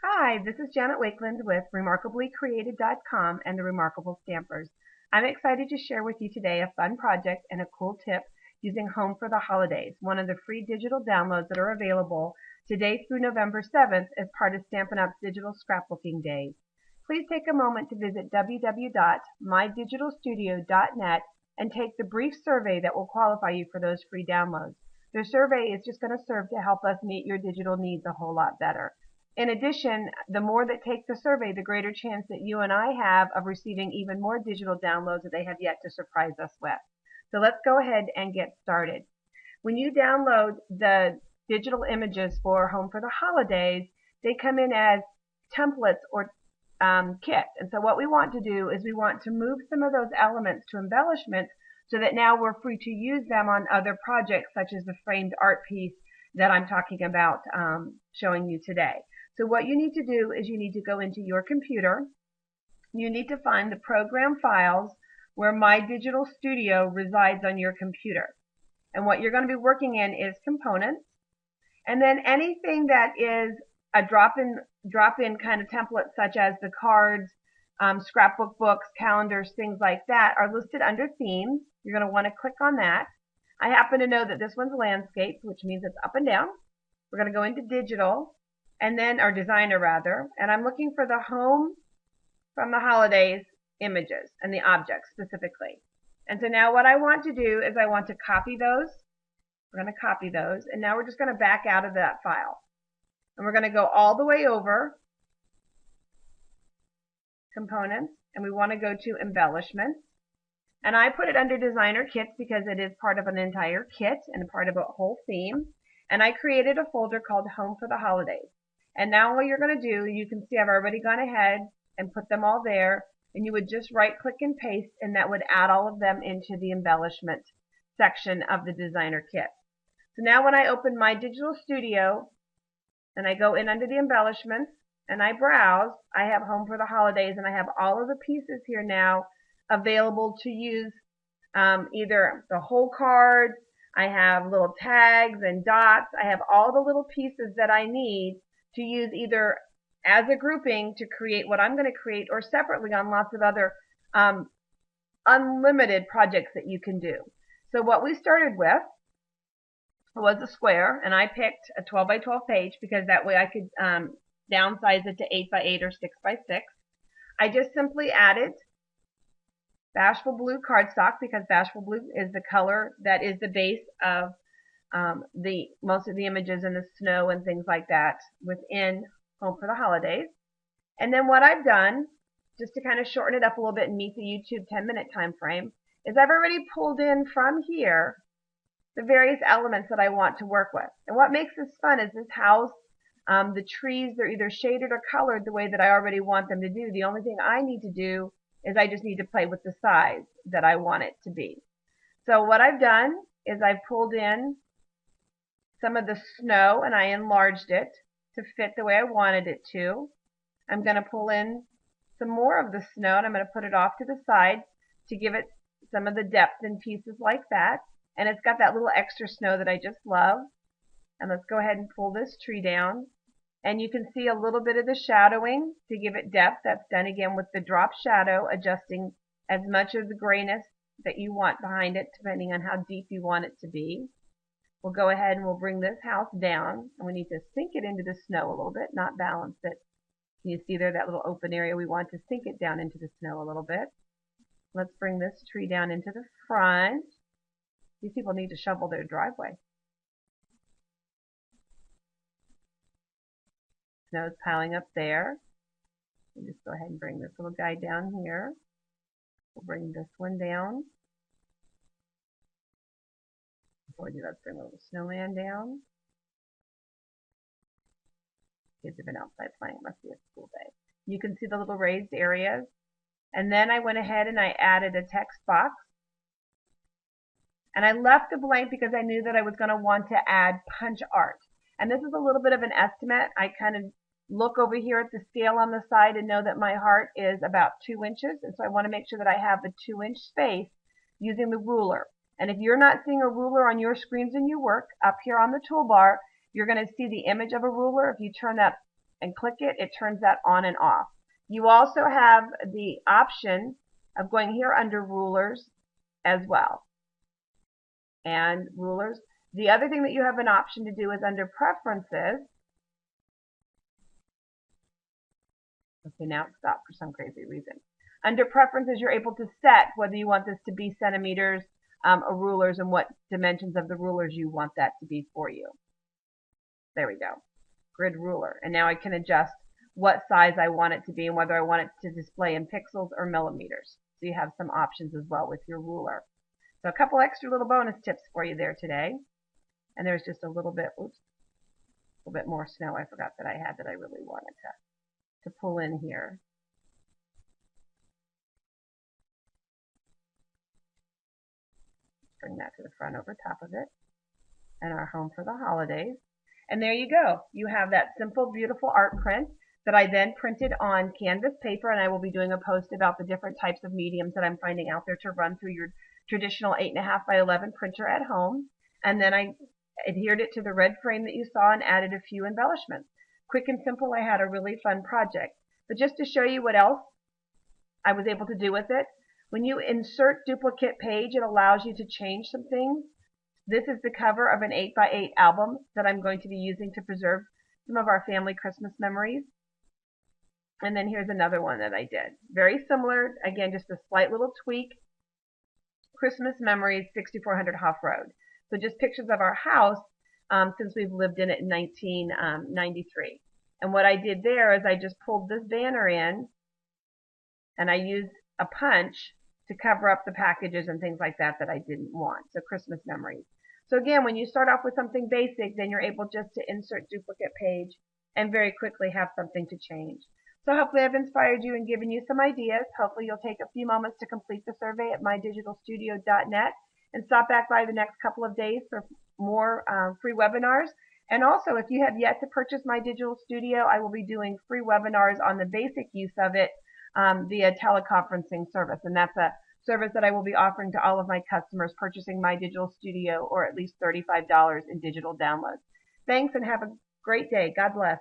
Hi, this is Janet Wakeland with RemarkablyCreated.com and the Remarkable Stampers. I'm excited to share with you today a fun project and a cool tip using Home for the Holidays, one of the free digital downloads that are available today through November 7th as part of Stampin' Up's Digital Scrapbooking Days. Please take a moment to visit www.mydigitalstudio.net and take the brief survey that will qualify you for those free downloads. The survey is just going to serve to help us meet your digital needs a whole lot better. In addition, the more that take the survey, the greater chance that you and I have of receiving even more digital downloads that they have yet to surprise us with. So let's go ahead and get started. When you download the digital images for Home for the Holidays, they come in as templates or kits. And so what we want to do is we want to move some of those elements to embellishments so that now we're free to use them on other projects such as the framed art piece that I'm talking about showing you today. So what you need to do is you need to go into your computer. You need to find the program files where My Digital Studio resides on your computer. And what you're going to be working in is components. And then anything that is a drop-in kind of template such as the cards, scrapbook books, calendars, things like that are listed under themes. You're going to want to click on that. I happen to know that this one's landscape, which means it's up and down. We're going to go into digital. And then, or designer rather, and I'm looking for the Home from the Holidays images and the objects specifically. And so now what I want to do is I want to copy those. We're going to copy those, and now we're just going to back out of that file. And we're going to go all the way over, components, and we want to go to embellishments. And I put it under designer kits because it is part of an entire kit and part of a whole theme. And I created a folder called Home for the Holidays. And now what you're going to do, you can see I've already gone ahead and put them all there, and you would just right click and paste, and that would add all of them into the embellishment section of the designer kit. So now when I open My Digital Studio and I go in under the embellishments and I browse, I have Home for the Holidays, and I have all of the pieces here now available to use, either the whole card, I have little tags and dots, I have all the little pieces that I need to use either as a grouping to create what I'm going to create or separately on lots of other unlimited projects that you can do. So what we started with was a square, and I picked a 12 by 12 page because that way I could downsize it to 8 by 8 or 6 by 6. I just simply added Bashful Blue cardstock because Bashful Blue is the color that is the base of most of the images in the snow and things like that within Home for the Holidays. And then what I've done, just to kind of shorten it up a little bit and meet the YouTube 10-minute time frame, is I've already pulled in from here the various elements that I want to work with. And what makes this fun is this house, the trees, they're either shaded or colored the way that I already want them to do. The only thing I need to do is I just need to play with the size that I want it to be. So what I've done is I've pulled in some of the snow and I enlarged it to fit the way I wanted it to. I'm going to pull in some more of the snow and I'm going to put it off to the side to give it some of the depth in pieces like that. And it's got that little extra snow that I just love. And let's go ahead and pull this tree down. And you can see a little bit of the shadowing to give it depth. That's done again with the drop shadow, adjusting as much of the grayness that you want behind it depending on how deep you want it to be. We'll go ahead and we'll bring this house down, and we need to sink it into the snow a little bit, not balance it. Can you see there that little open area? We want to sink it down into the snow a little bit. Let's bring this tree down into the front. These people need to shovel their driveway. Snow's piling up there. We'll just go ahead and bring this little guy down here. We'll bring this one down. Before we do, let's bring a little snowman down. Kids have been outside playing. It must be a school day. You can see the little raised areas. And then I went ahead and I added a text box. And I left it blank because I knew that I was going to want to add punch art. And this is a little bit of an estimate. I kind of look over here at the scale on the side and know that my heart is about 2 inches. And so I want to make sure that I have the 2-inch space using the ruler. And if you're not seeing a ruler on your screens when you work, up here on the toolbar, you're going to see the image of a ruler. If you turn up and click it, it turns that on and off. You also have the option of going here under rulers as well. And rulers. The other thing that you have an option to do is under preferences. Okay, now it stopped for some crazy reason. Under preferences, you're able to set whether you want this to be centimeters or rulers and what dimensions of the rulers you want that to be for you. There we go. Grid ruler. And now I can adjust what size I want it to be and whether I want it to display in pixels or millimeters. So you have some options as well with your ruler. So a couple extra little bonus tips for you there today. And there's just a little bit, oops, a little bit more snow I forgot that I had that I really wanted to pull in here. Bring that to the front over top of it. And our home for the holidays. And there you go. You have that simple, beautiful art print that I then printed on canvas paper, and I will be doing a post about the different types of mediums that I'm finding out there to run through your traditional 8.5 by 11 printer at home. And then I adhered it to the red frame that you saw and added a few embellishments. Quick and simple, I had a really fun project. But just to show you what else I was able to do with it, when you insert duplicate page, it allows you to change some things. This is the cover of an 8x8 album that I'm going to be using to preserve some of our family Christmas memories. And then here's another one that I did. Very similar, again, just a slight little tweak. Christmas Memories, 6400 Hoff Road. So just pictures of our house since we've lived in it in 1993. And what I did there is I just pulled this banner in and I used a punch to cover up the packages and things like that that I didn't want. So Christmas Memories. So again, when you start off with something basic, then you're able just to insert duplicate page and very quickly have something to change. So hopefully I've inspired you and given you some ideas. Hopefully you'll take a few moments to complete the survey at mydigitalstudio.net and stop back by the next couple of days for more free webinars. And also, if you have yet to purchase My Digital Studio, I will be doing free webinars on the basic use of it via teleconferencing service. And that's a service that I will be offering to all of my customers purchasing My Digital Studio or at least $35 in digital downloads. Thanks and have a great day. God bless.